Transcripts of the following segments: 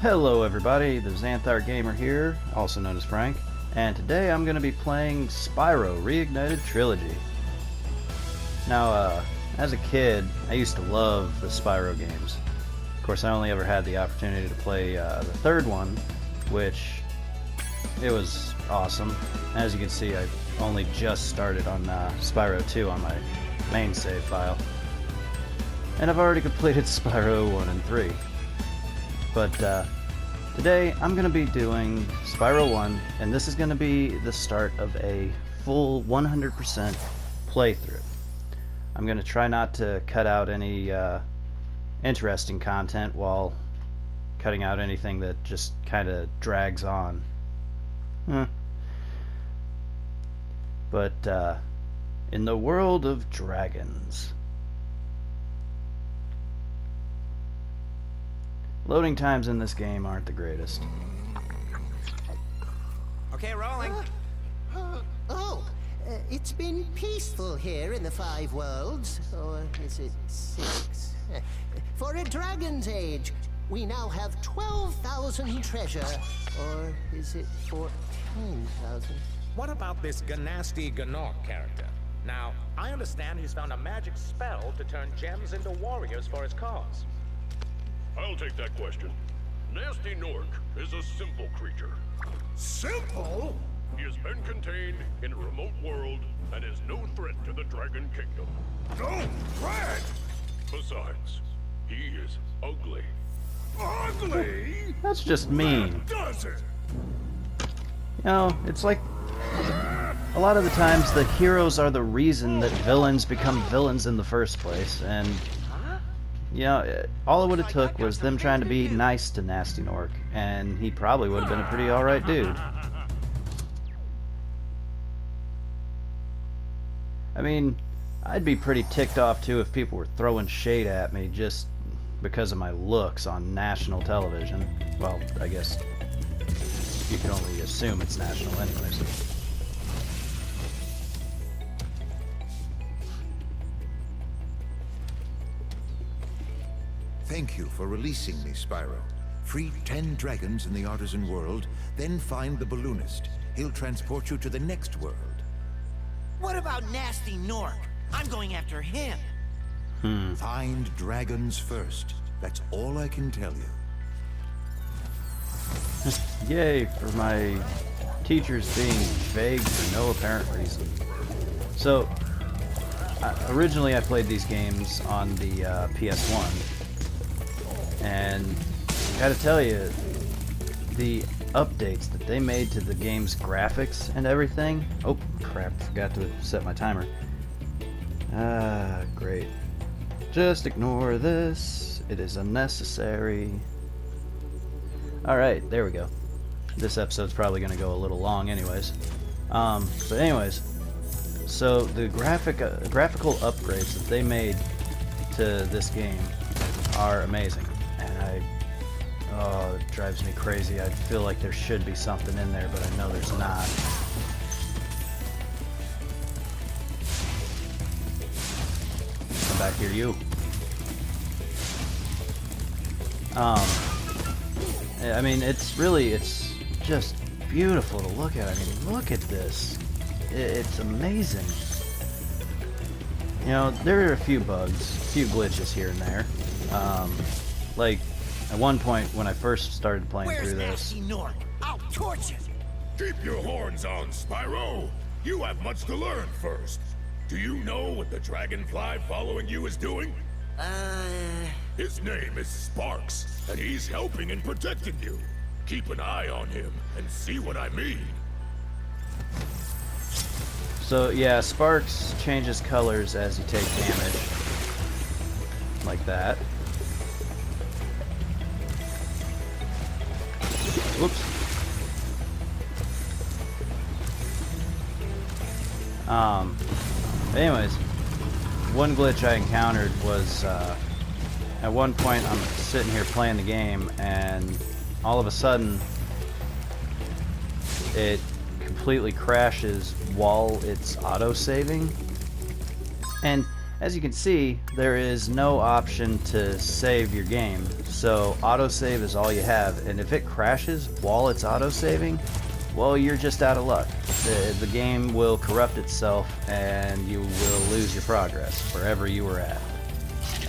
Hello everybody, the Xanthar Gamer here, also known as Frank, and today I'm going to be playing Spyro Reignited Trilogy. Now, as a kid, I used to love the Spyro games. Of course, I only ever had the opportunity to play the third one, which, it was awesome. As you can see, I only just started on Spyro 2 on my main save file. And I've already completed Spyro 1 and 3. But today I'm going to be doing Spyro 1, and this is going to be the start of a full 100% playthrough. I'm going to try not to cut out any interesting content while cutting out anything that just kind of drags on. But in the world of dragons, loading times in this game aren't the greatest. Okay, rolling. It's been peaceful here in the Five Worlds. Or is it 6? For a dragon's age, we now have 12,000 treasure. Or is it 14,000? What about this Ganasty Ganok character? Now, I understand he's found a magic spell to turn gems into warriors for his cause. I'll take that question. Nasty Nork is a simple creature. Simple? He has been contained in a remote world and is no threat to the Dragon Kingdom. Don't threat! Besides, he is ugly. Ugly? That's just mean. That does it! You know, it's like a lot of the times the heroes are the reason that villains become villains in the first place, and you know, all it would have took was them trying to be nice to Nasty Nork, and he probably would have been a pretty alright dude. I mean, I'd be pretty ticked off too if people were throwing shade at me just because of my looks on national television. Well, I guess you can only assume it's national anyways. Thank you for releasing me, Spyro. Free 10 dragons in the Artisan world, then find the balloonist. He'll transport you to the next world. What about Nasty Nork? I'm going after him. Find dragons first. That's all I can tell you. Yay for my teachers being vague for no apparent reason. So, originally I played these games on the PS1. And gotta tell you, the updates that they made to the game's graphics and everything. Oh crap, forgot to set my timer. Great. Just ignore this. It is unnecessary. Alright, there we go. This episode's probably gonna go a little long anyways. But anyways, so the graphical upgrades that they made to this game are amazing. Oh, it drives me crazy. I feel like there should be something in there, but I know there's not. Come back here, you. I mean, it's just beautiful to look at. I mean, look at this. It's amazing. You know, there are a few bugs, a few glitches here and there. Like, at one point when I first started playing through this. Nasty Nork? I'll torch it. Keep your horns on, Spyro. You have much to learn first. Do you know what the dragonfly following you is doing? His name is Sparks, and he's helping and protecting you. Keep an eye on him and see what I mean. So yeah, Sparks changes colors as you take damage. Like that. Whoops. Anyways, one glitch I encountered was, at one point I'm sitting here playing the game, and all of a sudden, it completely crashes while it's auto-saving. And as you can see, there is no option to save your game, so autosave is all you have, and if it crashes while it's autosaving, well, you're just out of luck. The game will corrupt itself and you will lose your progress wherever you were at.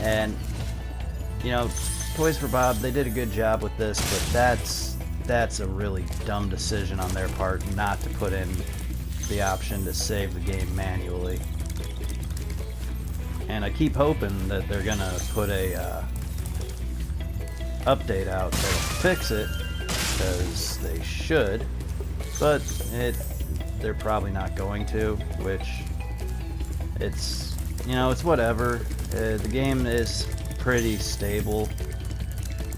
And, you know, Toys for Bob, they did a good job with this, but that's a really dumb decision on their part not to put in the option to save the game manually. And I keep hoping that they're gonna put a update out that'll fix it, because they should, but they're probably not going to, which it's, you know, it's whatever. The game is pretty stable.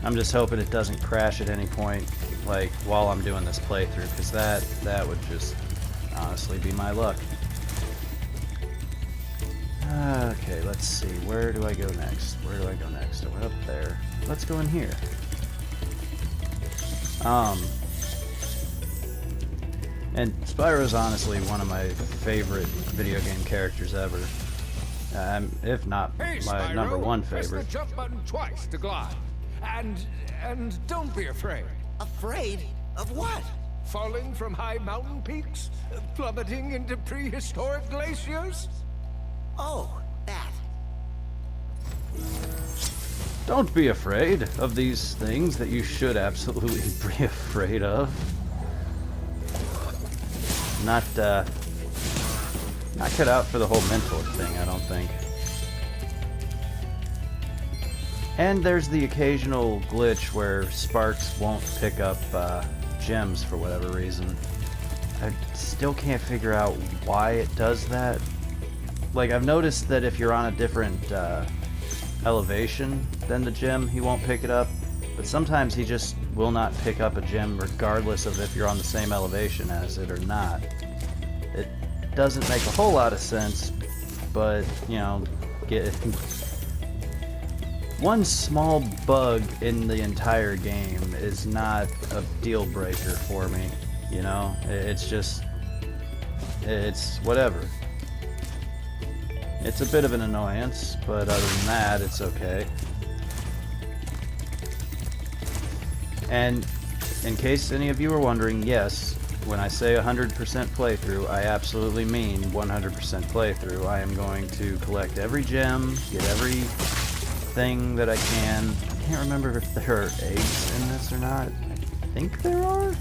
I'm just hoping it doesn't crash at any point, like while I'm doing this playthrough, because that would just honestly be my luck. Okay, let's see. Where do I go next? Where do I go next? I went up there. Let's go in here. And Spyro's honestly one of my favorite video game characters ever. If not Hey, my Spyro, number one press favorite. the jump button twice to glide. And don't be afraid. Afraid? Of what? Falling from high mountain peaks? Plummeting into prehistoric glaciers? Oh, that. Don't be afraid of these things that you should absolutely be afraid of. Not cut out for the whole mentor thing, I don't think. And there's the occasional glitch where Sparks won't pick up gems for whatever reason. I still can't figure out why it does that. Like, I've noticed that if you're on a different elevation than the gem, he won't pick it up. But sometimes he just will not pick up a gem regardless of if you're on the same elevation as it or not. It doesn't make a whole lot of sense, but, you know, one small bug in the entire game is not a deal breaker for me, you know? It's just, it's whatever. It's a bit of an annoyance, but other than that, it's okay. And in case any of you are wondering, yes, when I say 100% playthrough, I absolutely mean 100% playthrough. I am going to collect every gem, get everything that I can. I can't remember if there are eggs in this or not. I think there are.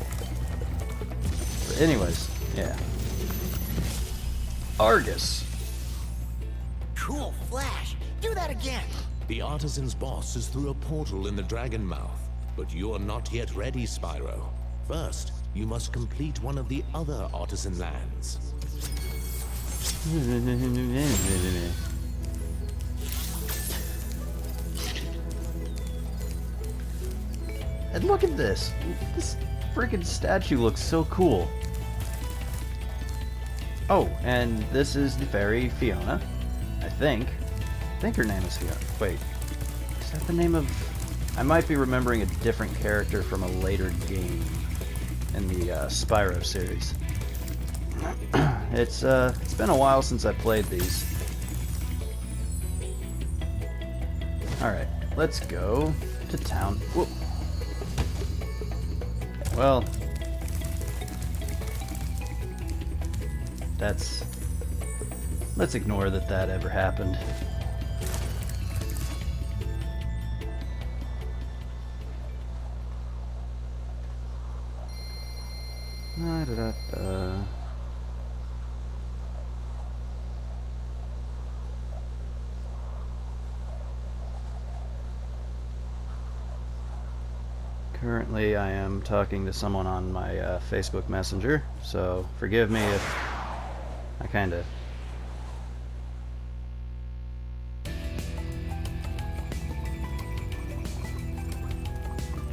But anyways, yeah. Argus. Cool flash. Do that again. The artisan's boss is through a portal in the Dragon Mouth, but you're not yet ready, Spyro. First, you must complete one of the other artisan lands. And look at this. This freaking statue looks so cool. Oh, and this is the fairy Fiona. I think her name is Fiona. Wait, is that the name of... I might be remembering a different character from a later game in the Spyro series. It's been a while since I played these. Alright, let's go to town. Whoa. Well, let's ignore that ever happened. Currently, I am talking to someone on my Facebook Messenger, so forgive me if I kinda...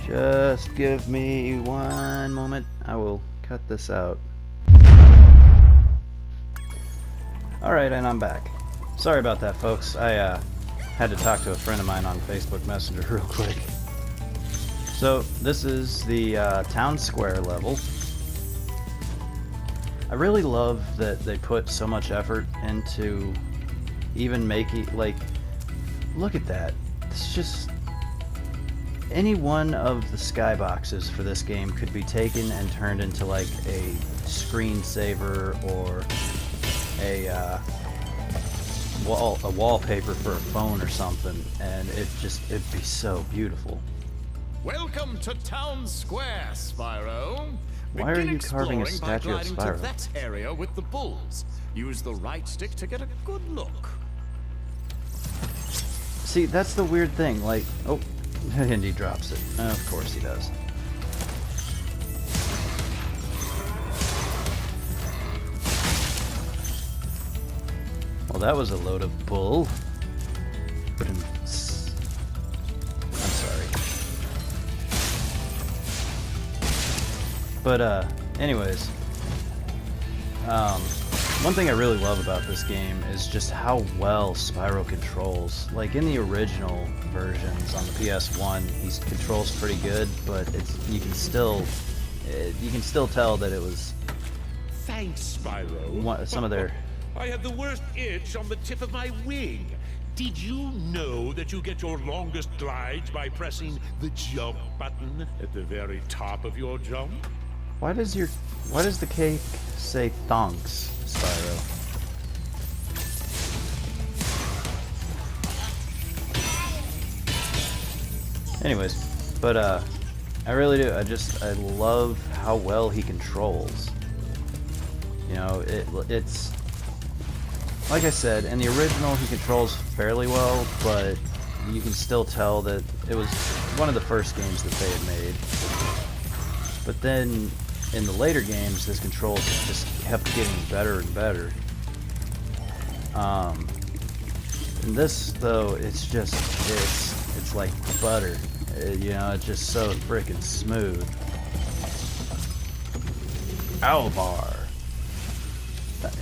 Just give me one moment. I will cut this out. Alright, and I'm back. Sorry about that, folks. I had to talk to a friend of mine on Facebook Messenger real quick. So, this is the town square level. I really love that they put so much effort into even making, like, look at that. It's just, any one of the skyboxes for this game could be taken and turned into like a screensaver or a wallpaper for a phone or something, and it'd be so beautiful. Welcome to Town Square, Spyro. Why are you carving a Begin exploring statue of by gliding Spyro? to that area with the bulls. Use the right stick to get a good look. See, that's the weird thing, like, oh, and he drops it. Of course he does. Well, that was a load of bull. But I'm sorry. But, anyways. One thing I really love about this game is just how well Spyro controls. Like, in the original versions on the PS1, he controls pretty good, but you can still tell that it was Thanks, Spyro. some of their... I had the worst itch on the tip of my wing. Did you know that you get your longest glides by pressing the jump button at the very top of your jump? Why does the cake say thonks, Spyro? Anyways, but I really do. I love how well he controls. You know, it's like I said, in the original he controls fairly well, but you can still tell that it was one of the first games that they had made. But then in the later games, his controls just kept getting better and better. In this though, it's like butter. You know, it's just so freaking smooth. Alvar.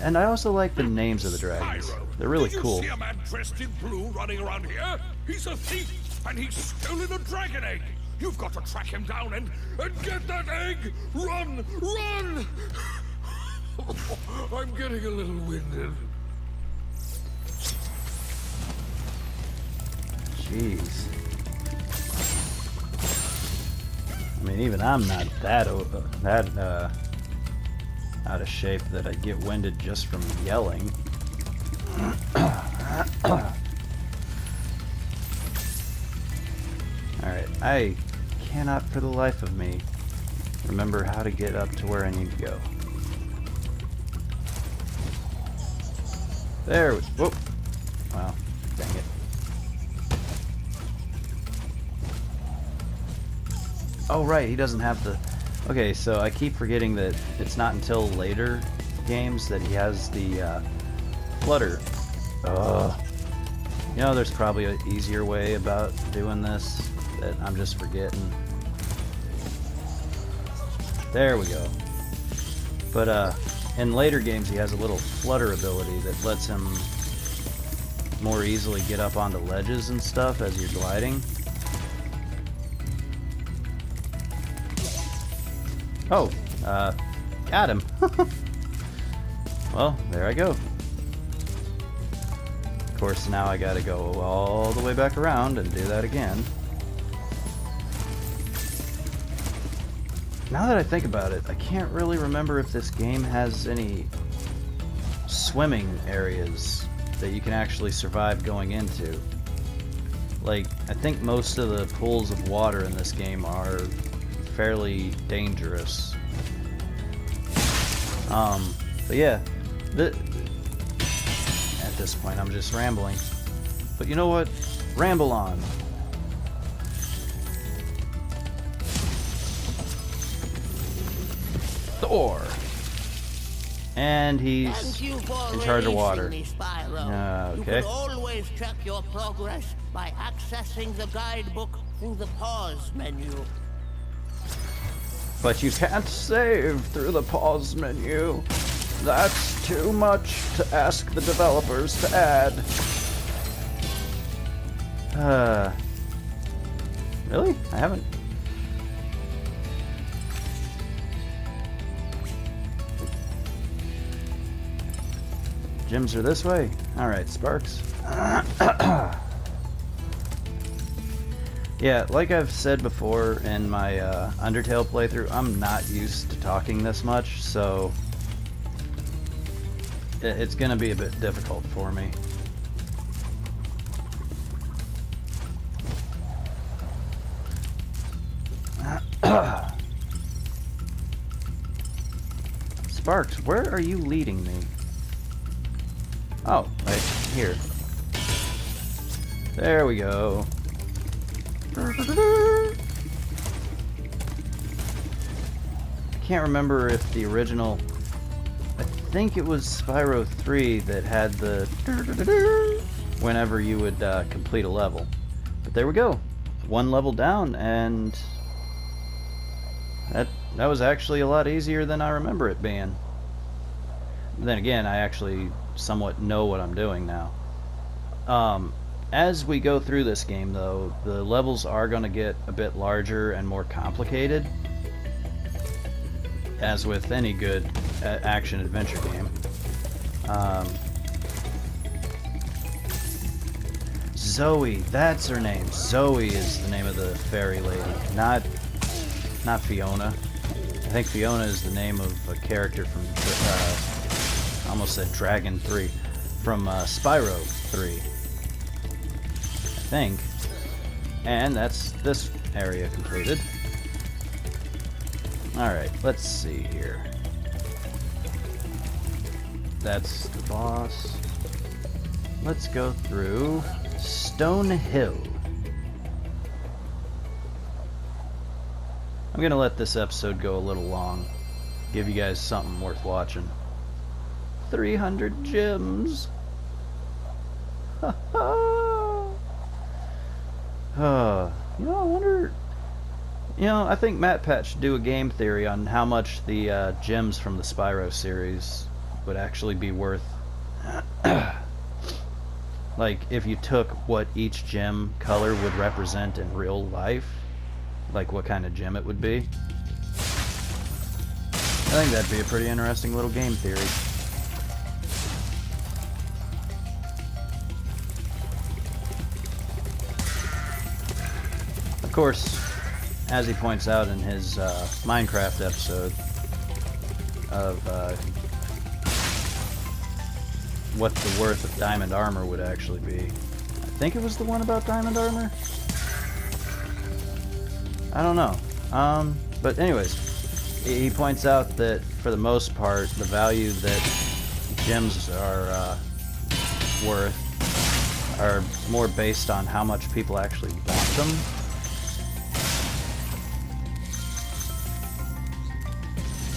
And I also like the names of the dragons. They're really cool. Did you see a man dressed in blue running around here? He's a thief, and he's stolen a dragon egg. You've got to track him down and get that egg. Run, run! I'm getting a little winded. Jeez. I mean, even I'm not that out of shape that I get winded just from yelling. Alright, I cannot for the life of me remember how to get up to where I need to go. There we go. Wow, dang it. Oh right, he doesn't have the... Okay, so I keep forgetting that it's not until later games that he has the flutter. You know, there's probably an easier way about doing this that I'm just forgetting. There we go. But in later games he has a little flutter ability that lets him more easily get up onto ledges and stuff as you're gliding. Oh, got him. Well, there I go. Of course, now I gotta go all the way back around and do that again. Now that I think about it, I can't really remember if this game has any swimming areas that you can actually survive going into. Like, I think most of the pools of water in this game are fairly dangerous. But yeah, at this point I'm just rambling. But you know what? Ramble on. Thor! And he's in charge of water. Me, Spyro. Okay. You can always track your progress by accessing the guidebook through the pause menu. But you can't save through the pause menu. That's too much to ask the developers to add. Really? I haven't. Gems are this way. Alright, Sparks. Yeah, like I've said before in my Undertale playthrough, I'm not used to talking this much, so it's gonna be a bit difficult for me. Sparks, where are you leading me? Oh, right here. There we go. I can't remember if the original... I think it was Spyro 3 that had the... whenever you would complete a level. But there we go. One level down, and... That was actually a lot easier than I remember it being. Then again, I actually somewhat know what I'm doing now. As we go through this game, though, the levels are going to get a bit larger and more complicated, as with any good action-adventure game. Zoe, that's her name. Zoe is the name of the fairy lady, not Fiona. I think Fiona is the name of a character from, I almost said Dragon 3, from Spyro 3. I think. And that's this area completed. Alright, let's see here. That's the boss. Let's go through Stone Hill. I'm gonna let this episode go a little long. Give you guys something worth watching. 300 gems. Ha ha. You know, I wonder... You know, I think MatPat should do a game theory on how much the gems from the Spyro series would actually be worth. Like, if you took what each gem color would represent in real life, like what kind of gem it would be. I think that'd be a pretty interesting little game theory. Of course, as he points out in his Minecraft episode of what the worth of diamond armor would actually be. I think it was the one about diamond armor? I don't know. But anyways, he points out that for the most part, the value that gems are worth are more based on how much people actually want them.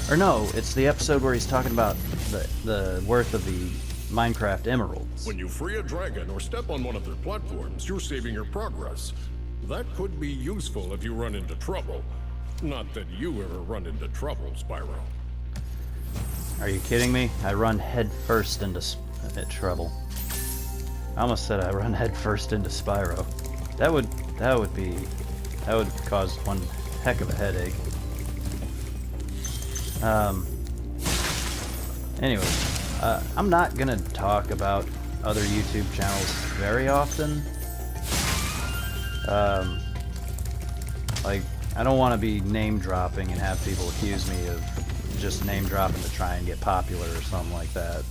Or no, it's the episode where he's talking about the worth of the Minecraft emeralds. When you free a dragon or step on one of their platforms, you're saving your progress. That could be useful if you run into trouble. Not that you ever run into trouble, Spyro. Are you kidding me? I run head first into trouble. I almost said I run head first into Spyro. That would cause one heck of a headache. Anyway, I'm not gonna talk about other YouTube channels very often. Like, I don't want to be name dropping and have people accuse me of just name dropping to try and get popular or something like that.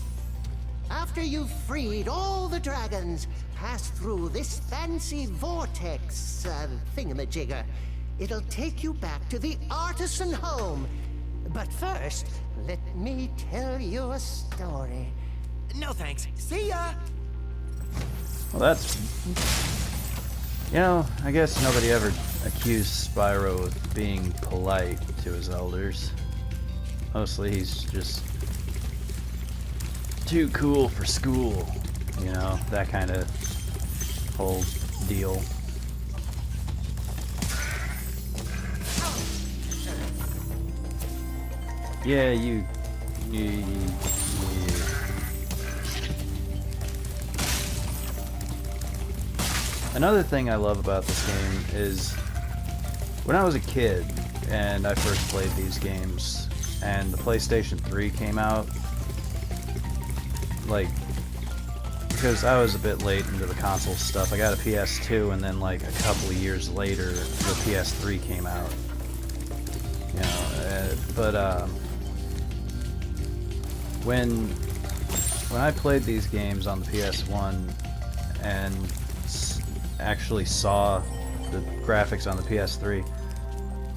After you've freed all the dragons, pass through this fancy vortex thingamajigger. It'll take you back to the artisan home. But first, let me tell you a story. No thanks. See ya! Well, that's... You know, I guess nobody ever accused Spyro of being polite to his elders. Mostly he's just too cool for school, you know, that kind of whole deal. Yeah, you. Another thing I love about this game is when I was a kid and I first played these games and the PlayStation 3 came out, like because I was a bit late into the console stuff. I got a PS2, and then like a couple of years later, the PS3 came out. You know, but when I played these games on the PS1 and actually saw the graphics on the PS3,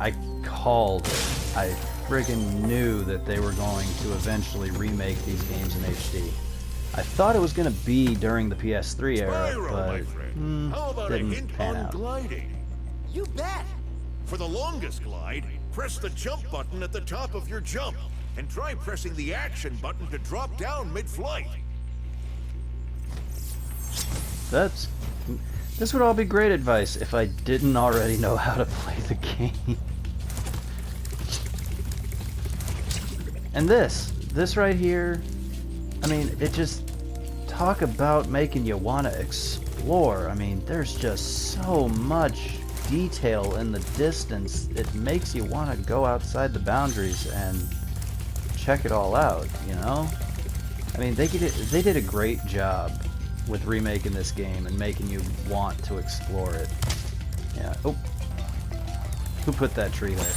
I called it. I friggin' knew that they were going to eventually remake these games in HD. I thought it was going to be during the PS3 era, Spyro, my friend. How about a didn't hint pan on out. gliding? You bet. For the longest glide, press the jump button at the top of your jump, and try pressing the action button to drop down mid-flight. This would all be great advice if I didn't already know how to play the game. And this right here, I mean, it just talk about making you want to explore. I mean, there's just so much detail in the distance. It makes you want to go outside the boundaries and check it all out, you know? I mean, they did a great job with remaking this game and making you want to explore it. Yeah. Oh. Who put that tree there?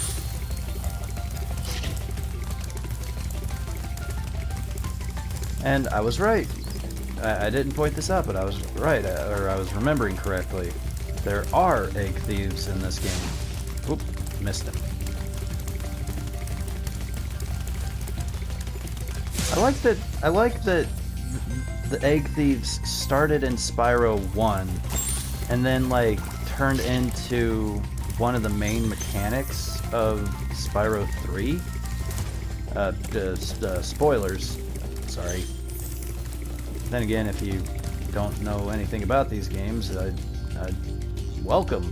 And I was right. I didn't point this out, but I was right, or I was remembering correctly. There are egg thieves in this game. Oop, missed him. I like that the egg thieves started in Spyro 1 and then like turned into one of the main mechanics of Spyro 3. Spoilers. Sorry. Then again, if you don't know anything about these games, welcome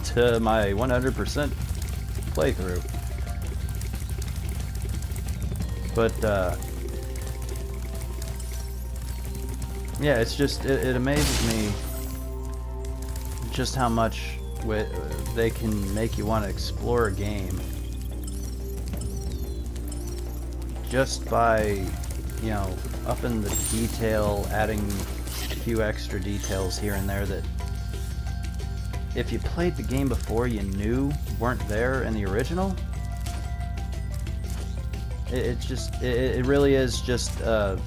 to my 100% playthrough. But yeah, it's just it amazes me just how much they can make you want to explore a game just by, you know, upping the detail, adding a few extra details here and there that if you played the game before you knew weren't there in the original. It really is just a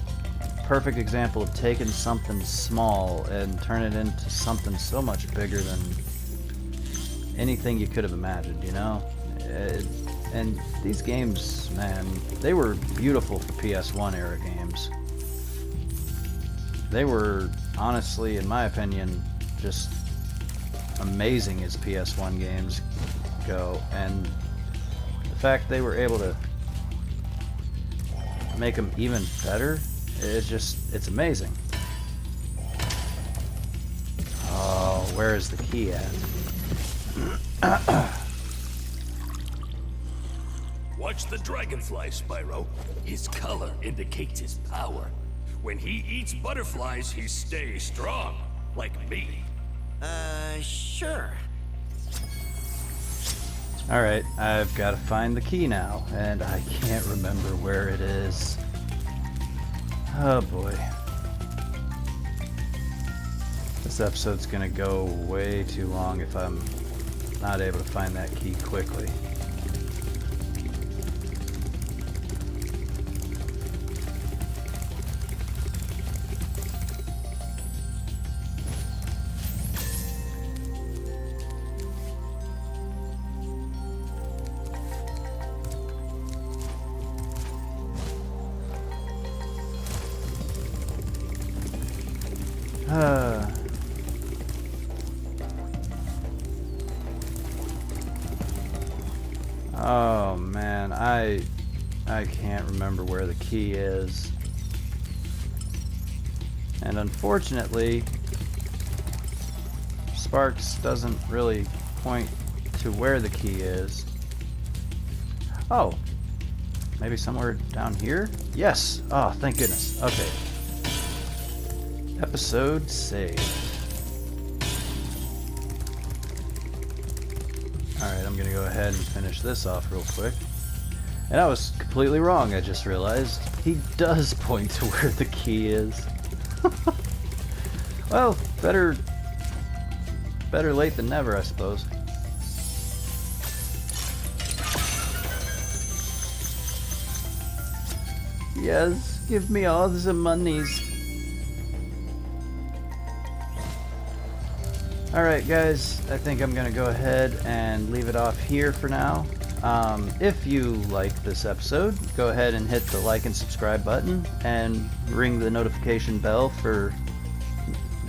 perfect example of taking something small and turn it into something so much bigger than anything you could have imagined, you know? And these games, man, they were beautiful for PS1 era games. They were, honestly, in my opinion, just amazing as PS1 games go. And the fact they were able to make them even better, it's amazing. Oh, where is the key at? Watch the dragonfly, Spyro. His color indicates his power. When he eats butterflies, he stays strong, like me. Sure. Alright, I've got to find the key now, and I can't remember where it is. Oh boy. This episode's gonna go way too long if I'm not able to find that key quickly. Oh man, I can't remember where the key is. And unfortunately, Sparks doesn't really point to where the key is. Oh, maybe somewhere down here? Yes! Oh, thank goodness. Okay. Episode saved. Alright, I'm gonna go ahead and finish this off real quick. And I was completely wrong, I just realized. He does point to where the key is. Well, better late than never, I suppose. Yes, give me all the monies. Alright guys, I think I'm gonna go ahead and leave it off here for now. If you like this episode, go ahead and hit the like and subscribe button and ring the notification bell for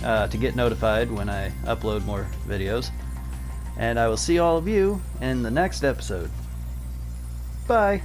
to get notified when I upload more videos. And I will see all of you in the next episode. Bye!